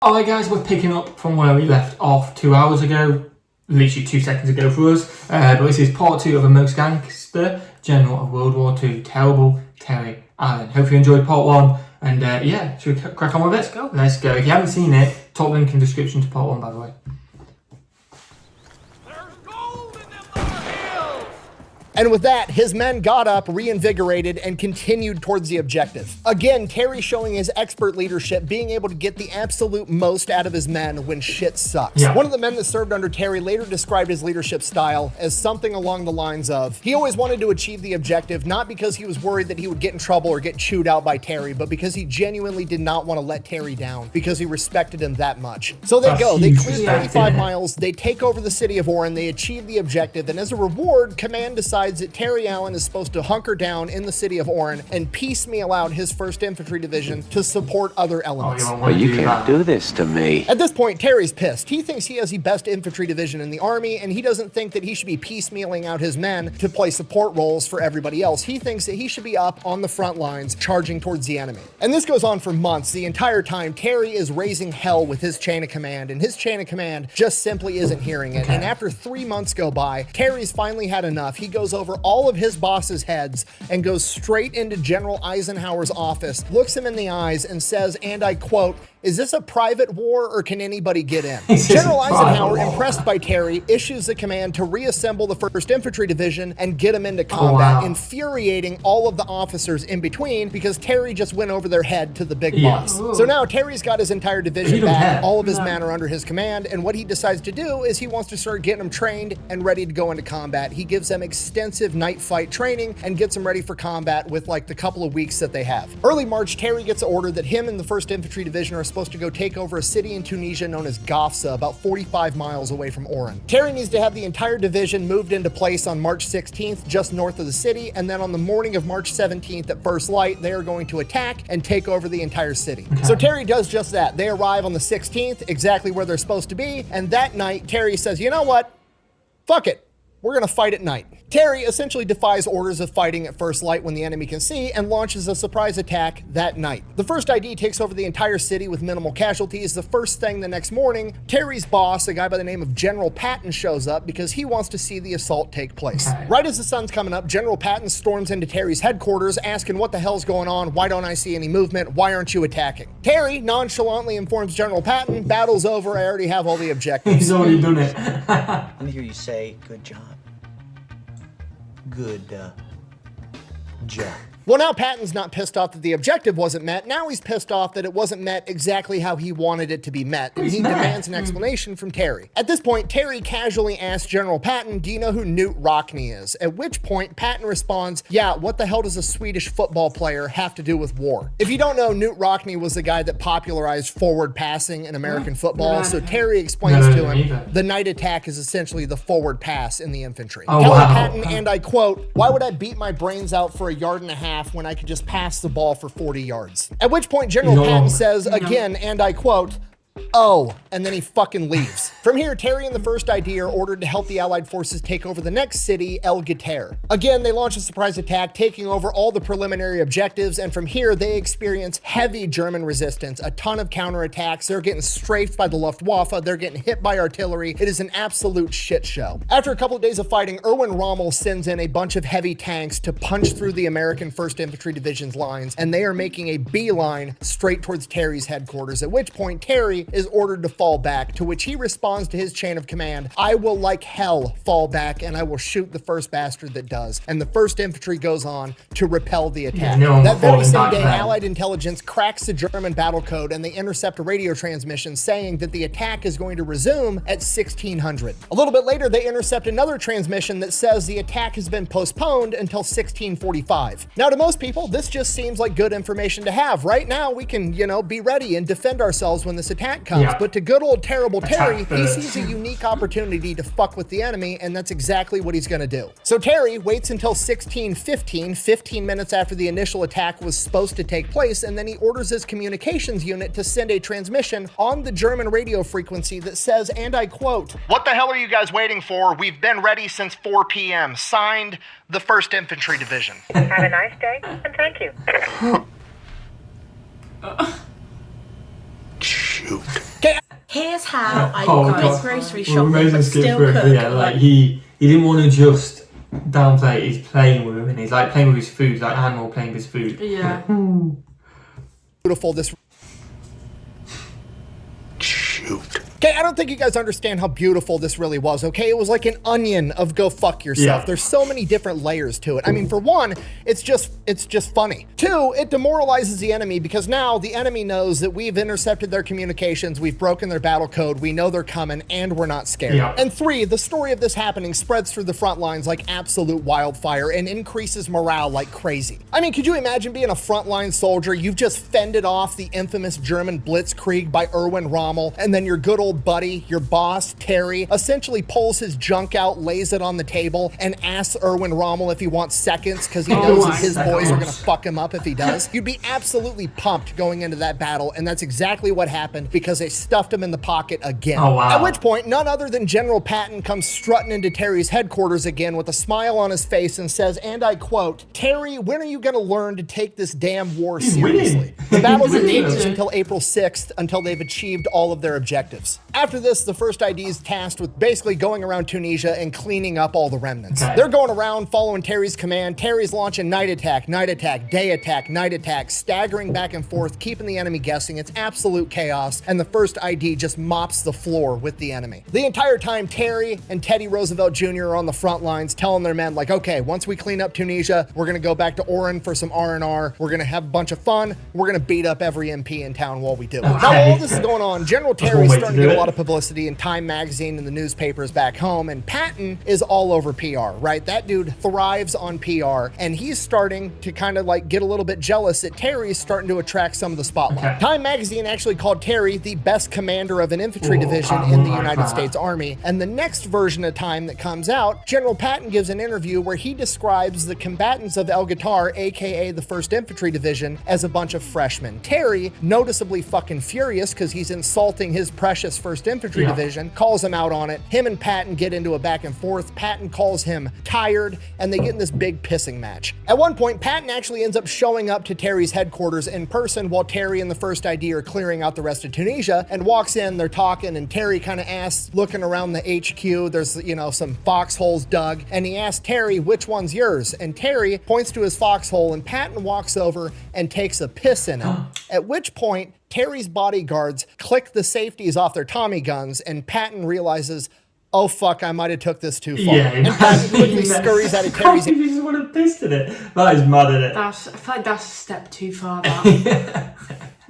Alright guys, we're picking up from where we left off 2 hours ago, literally 2 seconds ago for us, but this is part 2 of the most gangster general of World War II, Terrible Terry Allen. Hope you enjoyed part 1, and yeah, should we crack on with it? Let's go. Let's go. If you haven't seen it, top link in the description to part 1, by the way. And with that, his men got up, reinvigorated, and continued towards the objective. Again, Terry showing his expert leadership, being able to get the absolute most out of his men when shit sucks. Yeah. One of the men that served under Terry later described his leadership style as something along the lines of, he always wanted to achieve the objective, not because he was worried that he would get in trouble or get chewed out by Terry, but because he genuinely did not want to let Terry down, because he respected him that much. So they go, they clear 35 miles, they take over the city of Oran, they achieve the objective, and as a reward, command decides that Terry Allen is supposed to hunker down in the city of Oran and piecemeal out his 1st Infantry Division to support other elements. But you can't do this to me. At this point, Terry's pissed. He thinks he has the best infantry division in the army, and he doesn't think that he should be piecemealing out his men to play support roles for everybody else. He thinks that he should be up on the front lines, charging towards the enemy. And this goes on for months. The entire time, Terry is raising hell with his chain of command, and his chain of command just simply isn't hearing it. And after 3 months go by, Terry's finally had enough. He goes over all of his boss's heads and goes straight into General Eisenhower's office, looks him in the eyes and says, and I quote, "Is this a private war or can anybody get in?" General Eisenhower, impressed by Terry, issues the command to reassemble the 1st Infantry Division and get them into combat, infuriating all of the officers in between because Terry just went over their head to the big boss. So now Terry's got his entire division back, all of his men are under his command, and what he decides to do is he wants to start getting them trained and ready to go into combat. He gives them extensive night fight training and gets them ready for combat with like the couple of weeks that they have. Early March, Terry gets an order that him and the 1st Infantry Division are supposed to go take over a city in Tunisia known as Gafsa, about 45 miles away from Oran. Terry needs to have the entire division moved into place on March 16th, just north of the city, and then on the morning of March 17th at first light, they are going to attack and take over the entire city. So Terry does just that. They arrive on the 16th, exactly where they're supposed to be, and that night, Terry says, you know what? Fuck it. We're gonna fight at night. Terry essentially defies orders of fighting at first light when the enemy can see and launches a surprise attack that night. The 1st ID takes over the entire city with minimal casualties. The first thing the next morning, Terry's boss, a guy by the name of General Patton, shows up because he wants to see the assault take place. Right as the sun's coming up, General Patton storms into Terry's headquarters asking what the hell's going on, why don't I see any movement, why aren't you attacking? Terry nonchalantly informs General Patton, battle's over, I already have all the objectives. He's already done it. Let me hear you say, good job. Good job. Well, now Patton's not pissed off that the objective wasn't met. Now he's pissed off that it wasn't met exactly how he wanted it to be met. And he demands an explanation from Terry. At this point, Terry casually asks General Patton, do you know who Knut Rockne is? At which point, Patton responds, yeah, what the hell does a Swedish football player have to do with war? If you don't know, Knut Rockne was the guy that popularized forward passing in American football. So Terry explains to him, the night attack is essentially the forward pass in the infantry. Telling Patton, and I quote, why would I beat my brains out for a yard and a half when I could just pass the ball for 40 yards? At which point General Patton says again, and I quote, oh, and then he fucking leaves. From here, Terry and the 1st ID are ordered to help the Allied forces take over the next city, El Gater. Again, they launch a surprise attack, taking over all the preliminary objectives, and from here, they experience heavy German resistance, a ton of counterattacks. They're getting strafed by the Luftwaffe, they're getting hit by artillery. It is an absolute shit show. After a couple of days of fighting, Erwin Rommel sends in a bunch of heavy tanks to punch through the American 1st Infantry Division's lines, and they are making a beeline straight towards Terry's headquarters, at which point Terry is ordered to fall back, to which he responds to his chain of command, I will like hell fall back and I will shoot the first bastard that does. And the 1st Infantry goes on to repel the attack. That very same day, Allied intelligence cracks the German battle code and they intercept a radio transmission saying that the attack is going to resume at 1600. A little bit later, they intercept another transmission that says the attack has been postponed until 1645. Now, to most people, this just seems like good information to have. Right now, we can, be ready and defend ourselves when this attack comes. But to good old terrible Terry, he sees a unique opportunity to fuck with the enemy, and that's exactly what he's gonna do. So Terry waits until 1615, 15 minutes after the initial attack was supposed to take place, and then he orders his communications unit to send a transmission on the German radio frequency that says, and I quote, what the hell are you guys waiting for? We've been ready since 4 p.m. Signed, the 1st Infantry Division. Have a nice day, and thank you. Shoot. how I Oh, go God. grocery Well, shopping, Moses but skipped still through it, cook. but yeah, like he didn't want to just downplay it. He's playing with him, and he's like playing with his food, like animal playing with his food. Yeah. Beautiful this. Shoot. Okay, I don't think you guys understand how beautiful this really was, okay? It was like an onion of go fuck yourself. Yeah. There's so many different layers to it. I mean, for one, it's just funny. Two, it demoralizes the enemy because now the enemy knows that we've intercepted their communications, we've broken their battle code, we know they're coming, and we're not scared. Yeah. And three, the story of this happening spreads through the front lines like absolute wildfire and increases morale like crazy. I mean, could you imagine being a frontline soldier? You've just fended off the infamous German blitzkrieg by Erwin Rommel, and then your good old buddy, your boss, Terry, essentially pulls his junk out, lays it on the table, and asks Erwin Rommel if he wants seconds because he knows that his boys are gonna fuck him up if he does. You'd be absolutely pumped going into that battle, and that's exactly what happened because they stuffed him in the pocket again. Oh, wow. At which point, none other than General Patton comes strutting into Terry's headquarters again with a smile on his face and says, and I quote, "Terry, when are you gonna learn to take this damn war seriously?" winning. The battle Doesn't need continues to. until April 6th until they've achieved all of their objectives. After this, the first ID is tasked with basically going around Tunisia and cleaning up all the remnants. Okay. They're going around following Terry's command. Terry's launching night attack, day attack, staggering back and forth, keeping the enemy guessing. It's absolute chaos, and the first ID just mops the floor with the enemy. The entire time, Terry and Teddy Roosevelt Jr. are on the front lines telling their men, like, okay, once we clean up Tunisia, we're gonna go back to Oran for some R&R. We're gonna have a bunch of fun. We're gonna beat up every MP in town while we do it. Now, while all this is going on, General Terry's one way starting to to do get a it. lot of publicity in Time Magazine and the newspapers back home, and Patton is all over PR, right? That dude thrives on PR, and he's starting to kind of like get a little bit jealous that Terry's starting to attract some of the spotlight. Okay. Time Magazine actually called Terry the best commander of an infantry Ooh, division I in the like United that. States Army, and the next version of Time that comes out, General Patton gives an interview where he describes the combatants of El Guitar, aka the 1st Infantry Division, as a bunch of freshmen. Terry, noticeably fucking furious because he's insulting his precious 1st Infantry Division, calls him out on it. Him and Patton get into a back and forth. Patton calls him tired, and they get in this big pissing match. At one point, Patton actually ends up showing up to Terry's headquarters in person while Terry and the first ID are clearing out the rest of Tunisia, and walks in, they're talking, and Terry kind of asks, looking around the HQ, there's, you know, some foxholes dug, and he asks Terry, which one's yours? And Terry points to his foxhole, and Patton walks over and takes a piss in it. At which point, Terry's bodyguards click the safeties off their Tommy guns, and Patton realizes, oh fuck, I might have took this too far. Yeah, And Patton quickly scurries out of Terry's You just want to piss in it. That is mad in it. I feel like that's a step too far. That.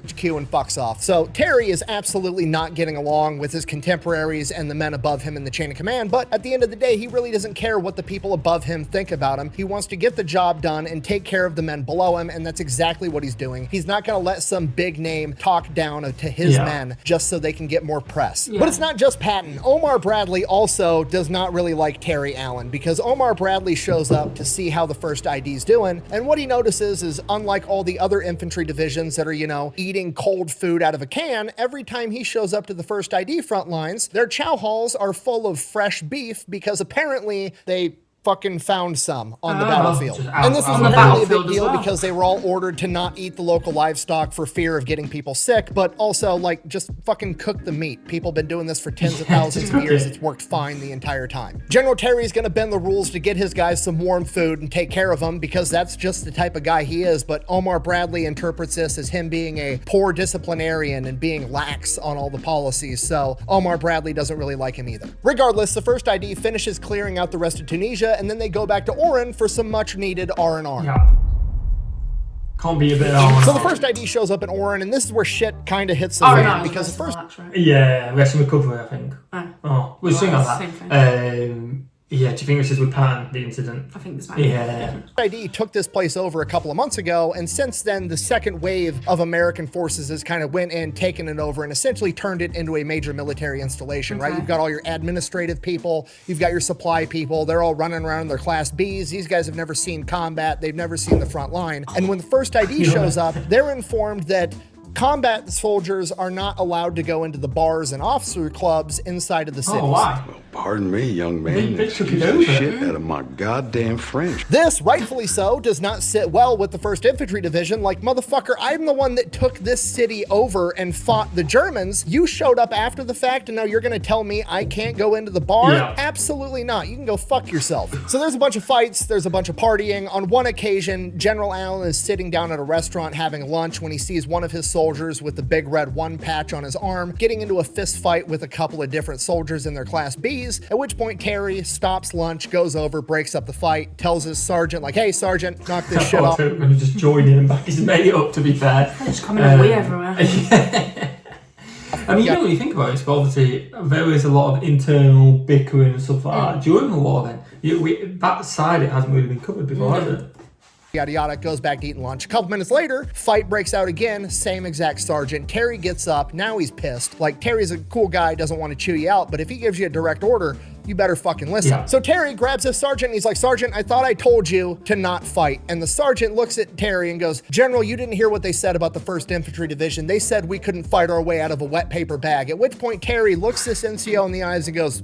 HQ and fucks off. So Terry is absolutely not getting along with his contemporaries and the men above him in the chain of command, but at the end of the day, he really doesn't care what the people above him think about him. He wants to get the job done and take care of the men below him, and that's exactly what he's doing. He's not going to let some big name talk down to his men just so they can get more press. But it's not just Patton. Omar Bradley also does not really like Terry Allen, because Omar Bradley shows up to see how the first ID's doing, and what he notices is, unlike all the other infantry divisions that are, you know, eating cold food out of a can, every time he shows up to the first ID front lines, their chow halls are full of fresh beef because apparently they fucking found some on the battlefield. And this is On the apparently a big battlefield as deal well. because they were all ordered to not eat the local livestock for fear of getting people sick, but also like just fucking cook the meat. People have been doing this for tens of thousands of years. It's worked fine the entire time. General Terry's gonna bend the rules to get his guys some warm food and take care of them because that's just the type of guy he is, but Omar Bradley interprets this as him being a poor disciplinarian and being lax on all the policies, so Omar Bradley doesn't really like him either. Regardless, the first ID finishes clearing out the rest of Tunisia, and then they go back to Oran for some much needed R&R. Yeah. Can't be a bit on. So the first ID shows up in Oran, and this is where shit kind of hits the Oh, fan no, because the first right? Yeah, rest and recovery, I think. Oh. Oh, we'll sing on Same that. thing. Yeah, do you think this is with Patton, the incident? I think this might Yeah. ID took this place over a couple of months ago, and since then, the second wave of American forces has kind of went in, taken it over, and essentially turned it into a major military installation, right? You've got all your administrative people, you've got your supply people, they're all running around in their Class Bs. These guys have never seen combat, they've never seen the front line, and when the first ID shows up, they're informed that combat soldiers are not allowed to go into the bars and officer clubs inside of the cities. Oh, why? Pardon me, young man. They took it Excuse over. the shit out of my goddamn French. This, rightfully so, does not sit well with the 1st Infantry Division. Like, motherfucker, I'm the one that took this city over and fought the Germans. You showed up after the fact, and now you're gonna tell me I can't go into the bar? Yeah. Absolutely not. You can go fuck yourself. So there's a bunch of fights, there's a bunch of partying. On one occasion, General Allen is sitting down at a restaurant having lunch when he sees one of his soldiers with the big red 1 patch on his arm getting into a fist fight with a couple of different soldiers in their Class Bs, at which point Terry stops lunch, goes over, breaks up the fight, tells his sergeant, like, hey, sergeant, knock this shit off. When he just joined in and back his mate up, to be fair. They're just coming away everywhere. I mean, you know what you think about it, but obviously there is a lot of internal bickering and stuff like that during the war then. That side, it hasn't really been covered before, has it? Yada yada, goes back to eating lunch. A couple minutes later, fight breaks out again, same exact sergeant. Terry gets up, now he's pissed. Like, Terry's a cool guy, doesn't want to chew you out, but if he gives you a direct order, you better fucking listen. Yeah. So Terry grabs his sergeant and he's like, Sergeant, I thought I told you to not fight. And the sergeant looks at Terry and goes, General, you didn't hear what they said about the 1st Infantry Division. They said we couldn't fight our way out of a wet paper bag. At which point Terry looks this NCO in the eyes and goes,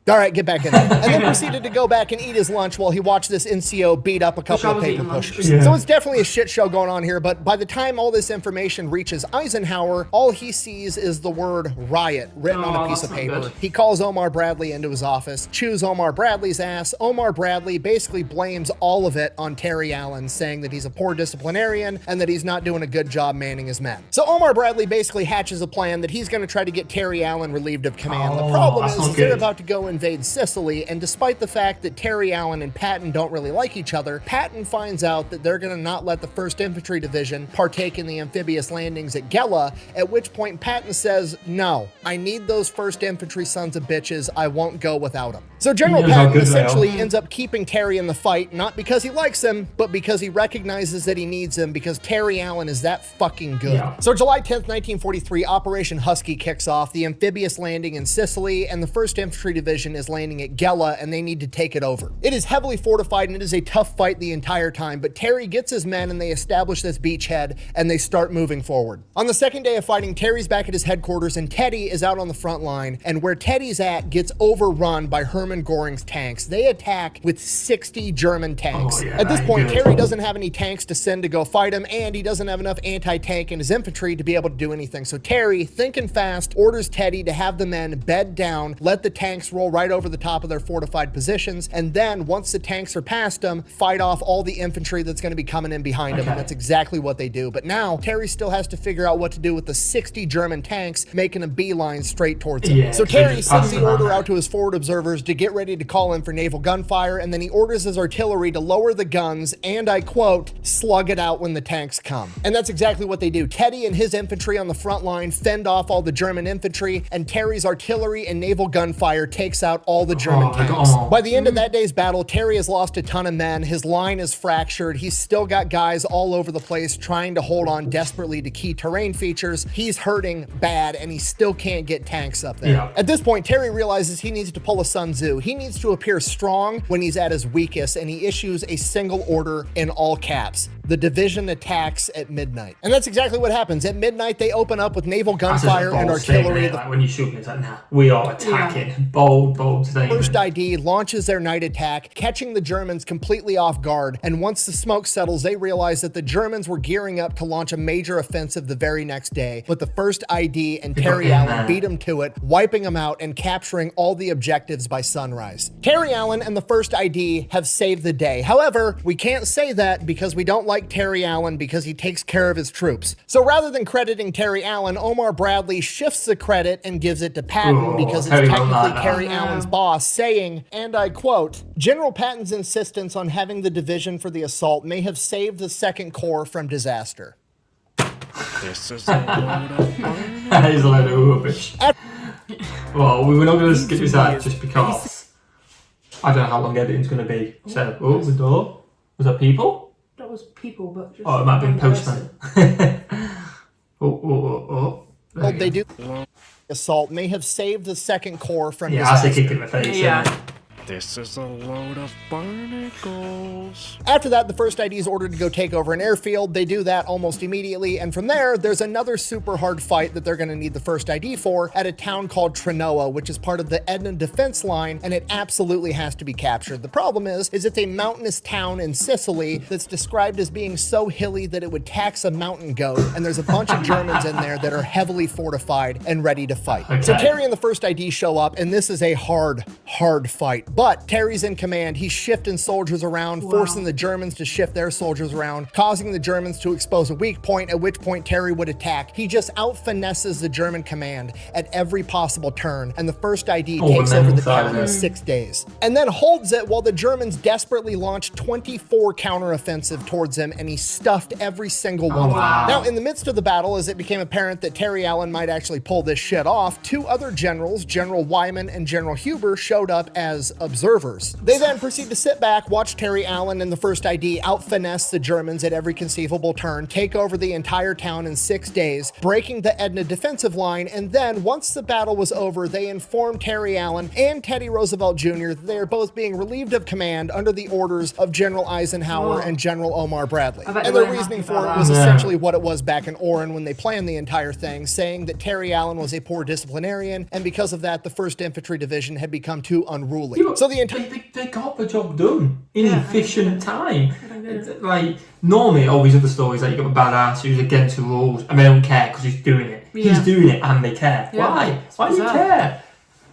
all right, get back in there. And then proceeded to go back and eat his lunch while he watched this NCO beat up a couple of paper pushers. Yeah. So it's definitely a shit show going on here, but by the time all this information reaches Eisenhower, all he sees is the word riot written on a piece of paper. Good. He calls Omar Bradley into his office, chews Omar Bradley's ass. Omar Bradley basically blames all of it on Terry Allen, saying that he's a poor disciplinarian and that he's not doing a good job manning his men. So Omar Bradley basically hatches a plan that he's going to try to get Terry Allen relieved of command. The problem that's not is they're good. about to go invade Sicily, and despite the fact that Terry Allen and Patton don't really like each other, Patton finds out that they're going to not let the 1st Infantry Division partake in the amphibious landings at Gela, at which point Patton says, no, I need those 1st Infantry sons of bitches, I won't go without them. So General He knows how Patton good they are. essentially ends up keeping Terry in the fight, not because he likes him, but because he recognizes that he needs him, because Terry Allen is that fucking good. Yeah. So July 10th, 1943, Operation Husky kicks off, the amphibious landing in Sicily, and the 1st Infantry Division is landing at Gela, and they need to take it over. It is heavily fortified, and it is a tough fight the entire time, but Terry gets his men, and they establish this beachhead, and they start moving forward. On the second day of fighting, Terry's back at his headquarters, and Teddy is out on the front line, and where Teddy's at gets overrun by Hermann Göring's tanks. They attack with 60 German tanks. Oh, yeah, At this that point, ain't good. Terry doesn't have any tanks to send to go fight him, and he doesn't have enough anti-tank in his infantry to be able to do anything. So Terry, thinking fast, orders Teddy to have the men bed down, let the tanks roll right over the top of their fortified positions, and then once the tanks are past them, fight off all the infantry that's going to be coming in behind them. And that's exactly what they do. But now Terry still has to figure out what to do with the 60 German tanks making a beeline straight towards him. Yeah, So so Terry just sends pass the them order out. out to his forward observers to get ready to call in for naval gunfire, and then he orders his artillery to lower the guns and, I quote, slug it out when the tanks come. And that's exactly what they do. Teddy and his infantry on the front line fend off all the German infantry, and Terry's artillery and naval gunfire takes out all the German they got tanks. them all. By the end of that day's battle, Terry has lost a ton of men. His line is fractured. He's still got guys all over the place trying to hold on desperately to key terrain features. He's hurting bad, and he still can't get tanks up there. Yeah. At this point, Terry realizes he needs to pull a Sun Tzu. He needs to appear strong when he's at his weakest, and he issues a single order in all caps. The division attacks at midnight. And that's exactly what happens. At midnight, they open up with naval That's gunfire just a and bold artillery. statement, like when you shoot me, it's like, nah, we are attacking. Bold statement. First ID launches their night attack, catching the Germans completely off guard. And once the smoke settles, they realize that the Germans were gearing up to launch a major offensive the very next day. But the first ID and Terry Allen beat them to it, wiping them out and capturing all the objectives by sunrise. Terry Allen and the first ID have saved the day. However, we can't say that because we don't like Terry Allen because he takes care of his troops. So rather than crediting Terry Allen, Omar Bradley shifts the credit and gives it to Patton because it's Terry wrote technically that. Terry Allen's boss, saying, and I quote, General Patton's insistence on having the division for the assault may have saved the Second Corps from disaster. This is That is a load of rubbish. Well, we were not going to skip this out just because I don't know how long editing's going to be. So, oh, the door. Was that people? That was people, but just Oh, it might have been one postman. person. oh. There we They go. do. Assault may have saved the Second Corps from Yeah, I say disaster. kick in the face. Yeah. This is a load of barnacles. After that, the first ID is ordered to go take over an airfield. They do that almost immediately, and from there, there's another super hard fight that they're going to need the first ID for at a town called Trenoa, which is part of the Edna defense line, and it absolutely has to be captured. The problem is it's a mountainous town in Sicily that's described as being so hilly that it would tax a mountain goat, and there's a bunch of Germans in there that are heavily fortified and ready to fight. Okay. So Terry and the first ID show up, and this is a hard fight. But Terry's in command. He's shifting soldiers around, forcing the Germans to shift their soldiers around, causing the Germans to expose a weak point, at which point Terry would attack. He just out-finesses the German command at every possible turn, and the first ID takes over the town in 6 days. And then holds it while the Germans desperately launched 24 counteroffensive towards him, and he stuffed every single one of them. Now, in the midst of the battle, as it became apparent that Terry Allen might actually pull this shit off, two other generals, General Wyman and General Huber, showed up as observers. They then proceed to sit back, watch Terry Allen and the first ID out-finesse the Germans at every conceivable turn, take over the entire town in 6 days, breaking the Edna defensive line, and then, once the battle was over, they informed Terry Allen and Teddy Roosevelt Jr. that they are both being relieved of command under the orders of General Eisenhower and General Omar Bradley. And their reasoning for it was essentially what it was back in Oran when they planned the entire thing, saying that Terry Allen was a poor disciplinarian, and because of that, the 1st Infantry Division had become too unruly. So the entire... They got the job done in efficient time. Like, normally, all these other stories, like, you got a badass who's against the rules, and they don't care because he's doing it. He's doing it, and they care. Why? Why do you care?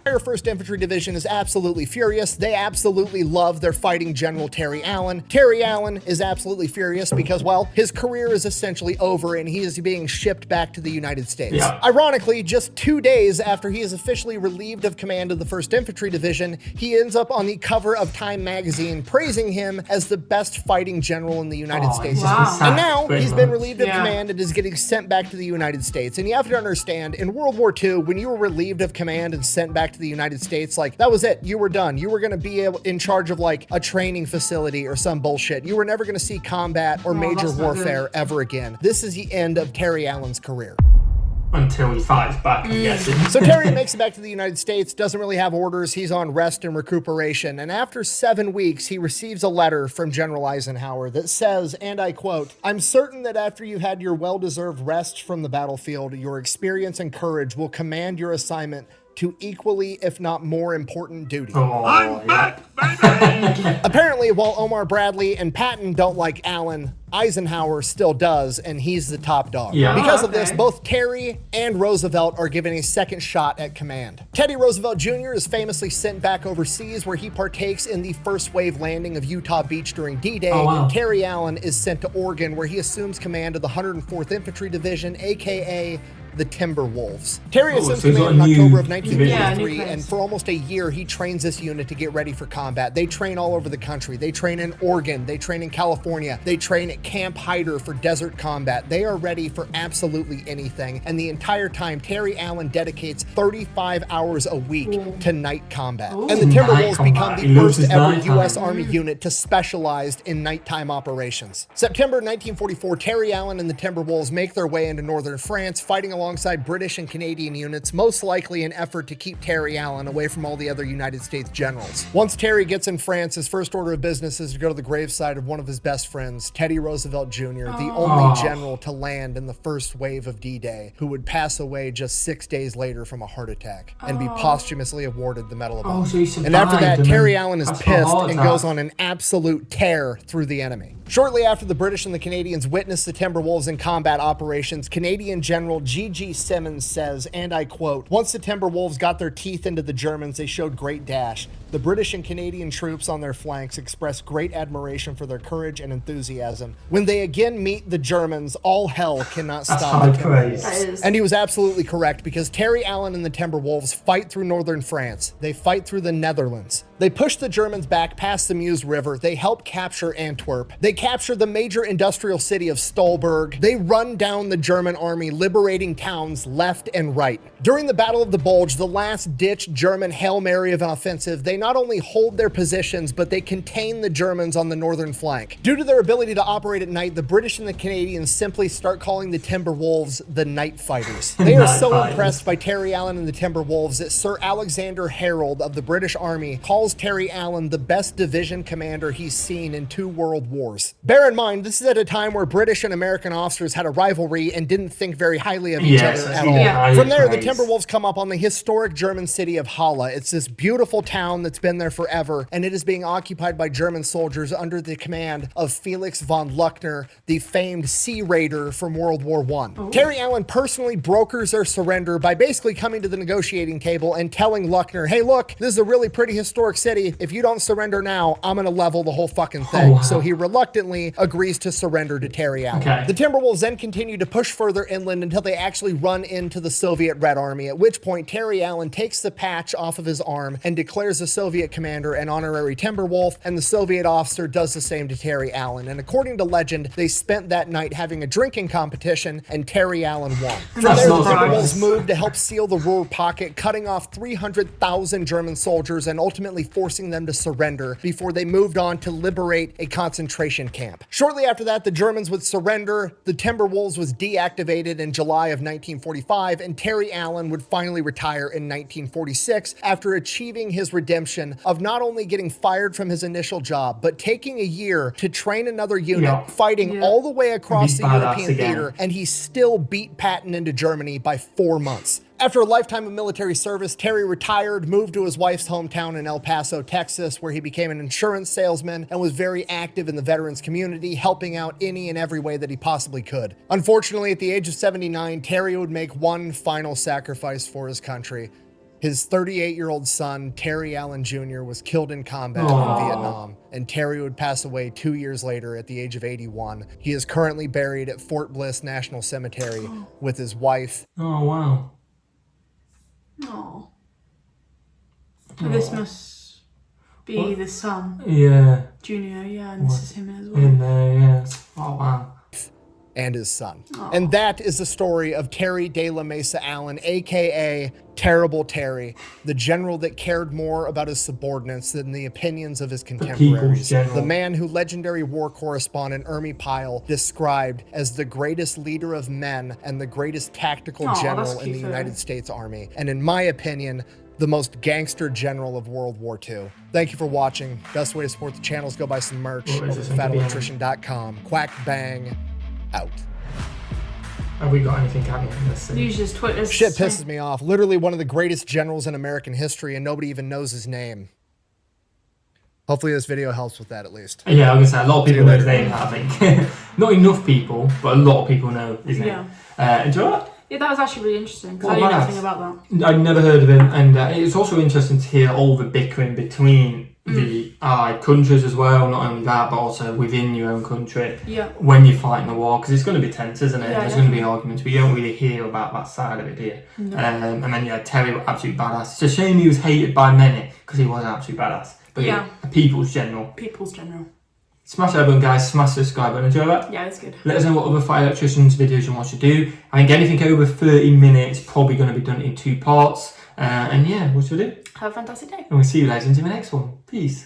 The 1st Infantry Division is absolutely furious. They absolutely love their fighting General Terry Allen. Terry Allen is absolutely furious because, well, his career is essentially over and he is being shipped back to the United States. Ironically, just 2 days after he is officially relieved of command of the 1st Infantry Division, he ends up on the cover of Time magazine praising him as the best fighting general in the United States. And now he's been relieved of command and is getting sent back to the United States. And you have to understand, in World War II, when you were relieved of command and sent back to the United States, like, that was it. You were done. You were going to be in charge of, like, a training facility or some bullshit. You were never going to see combat or major warfare ever again. This is the end of Terry Allen's career. Until he fights back, I'm guessing. So Terry makes it back to the United States, doesn't really have orders. He's on rest and recuperation. And after 7 weeks, he receives a letter from General Eisenhower that says, and I quote, "I'm certain that after you've had your well-deserved rest from the battlefield, your experience and courage will command your assignment to equally, if not more important duty." I'm back, baby! Apparently, while Omar Bradley and Patton don't like Allen, Eisenhower still does, and he's the top dog. Because of this, both Terry and Roosevelt are given a second shot at command. Teddy Roosevelt Jr. is famously sent back overseas where he partakes in the first wave landing of Utah Beach during D-Day. And Terry Allen is sent to Oregon where he assumes command of the 104th Infantry Division, aka the Timberwolves. Terry assumes command in October of 1943, and for almost a year, he trains this unit to get ready for combat. They train all over the country. They train in Oregon. They train in California. They train at Camp Hyder for desert combat. They are ready for absolutely anything, and the entire time, Terry Allen dedicates 35 hours a week to night combat. And the Timberwolves become the first ever U.S. Army unit to specialize in nighttime operations. September 1944, Terry Allen and the Timberwolves make their way into northern France, fighting alongside British and Canadian units, most likely an effort to keep Terry Allen away from all the other United States generals. Once Terry gets in France, his first order of business is to go to the graveside of one of his best friends, Teddy Roosevelt Jr., the only general to land in the first wave of D-Day, who would pass away just 6 days later from a heart attack and be posthumously awarded the Medal of Honor. And after that, Terry Allen is pissed and goes on an absolute tear through the enemy. Shortly after the British and the Canadians witness the Timberwolves in combat operations, Canadian General G.G. Simmons says, and I quote, "Once the Timberwolves got their teeth into the Germans, they showed great dash. The British and Canadian troops on their flanks expressed great admiration for their courage and enthusiasm. When they again meet the Germans, all hell cannot stop the Timberwolves." And he was absolutely correct, because Terry Allen and the Timberwolves fight through northern France. They fight through the Netherlands. They push the Germans back past the Meuse River. They help capture Antwerp. They capture the major industrial city of Stolberg. They run down the German army, liberating towns left and right. During the Battle of the Bulge, the last-ditch German Hail Mary of an offensive, they not only hold their positions, but they contain the Germans on the northern flank. Due to their ability to operate at night, the British and the Canadians simply start calling the Timberwolves the Night Fighters. They are so impressed by Terry Allen and the Timberwolves that Sir Alexander Harold of the British Army calls calls Terry Allen the best division commander he's seen in 2 world wars. Bear in mind, this is at a time where British and American officers had a rivalry and didn't think very highly of each other at all. Yeah. From there, the Timberwolves come up on the historic German city of Halle. It's this beautiful town that's been there forever, and it is being occupied by German soldiers under the command of Felix von Luckner, the famed Sea Raider from World War I. Terry Allen personally brokers their surrender by basically coming to the negotiating table and telling Luckner, hey, look, this is a really pretty historic city. If you don't surrender now, I'm going to level the whole fucking thing. Wow. So he reluctantly agrees to surrender to Terry Allen. Okay. The Timberwolves then continue to push further inland until they actually run into the Soviet Red Army, at which point Terry Allen takes the patch off of his arm and declares the Soviet commander an honorary Timberwolf, and the Soviet officer does the same to Terry Allen. And according to legend, they spent that night having a drinking competition, and Terry Allen won. From there, the Timberwolves moved to help seal the Ruhr pocket, cutting off 300,000 German soldiers and ultimately forcing them to surrender before they moved on to liberate a concentration camp. Shortly after that, the Germans would surrender, the Timberwolves was deactivated in July of 1945, and Terry Allen would finally retire in 1946 after achieving his redemption of not only getting fired from his initial job, but taking a year to train another unit, fighting all the way across the European theater, and he still beat Patton into Germany by 4 months. After a lifetime of military service, Terry retired, moved to his wife's hometown in El Paso, Texas, where he became an insurance salesman and was very active in the veterans community, helping out any and every way that he possibly could. Unfortunately, at the age of 79, Terry would make one final sacrifice for his country. His 38-year-old son, Terry Allen Jr., was killed in combat in Vietnam, and Terry would pass away 2 years later at the age of 81. He is currently buried at Fort Bliss National Cemetery with his wife. Oh, wow. Oh. This must be the son. Yeah. Junior, yeah, and this is him as well. In there, yeah. Oh, wow. And his son. And that is the story of Terry De La Mesa Allen, aka Terrible Terry, the general that cared more about his subordinates than the opinions of his contemporaries. The man who legendary war correspondent Ermi Pyle described as the greatest leader of men and the greatest tactical general in the United States Army. And in my opinion, the most gangster general of World War II. Thank you for watching. Best way to support the channel is go buy some merch over at fatalelectrician.com. Quack bang. Out. Have we got anything happening in this thing? Use just Twitter. Shit pisses me off. Literally one of the greatest generals in American history, and nobody even knows his name. Hopefully this video helps with that at least. Yeah, I was gonna say, a lot of people know his name, I think. Not enough people, but a lot of people know his name. Enjoy that? Yeah, that was actually really interesting, because I knew nothing about that. I'd never heard of him, and it's also interesting to hear all the bickering between the allied countries as well, not only that, but also within your own country when you're fighting the war, because it's going to be tense, isn't it? There's going to be arguments, but you don't really hear about that side of it, do you? No. And then, Terry was absolute badass. It's a shame he was hated by many, because he was an absolute badass. But a people's general. People's general. Smash that button, guys. Smash the subscribe button. Enjoy that? Yeah, it's good. Let us know what other Fire Electricians videos you want to do. I think anything over 30 minutes probably going to be done in 2 parts. And yeah, what should we do? Have a fantastic day. And we'll see you legends in the next one. Peace.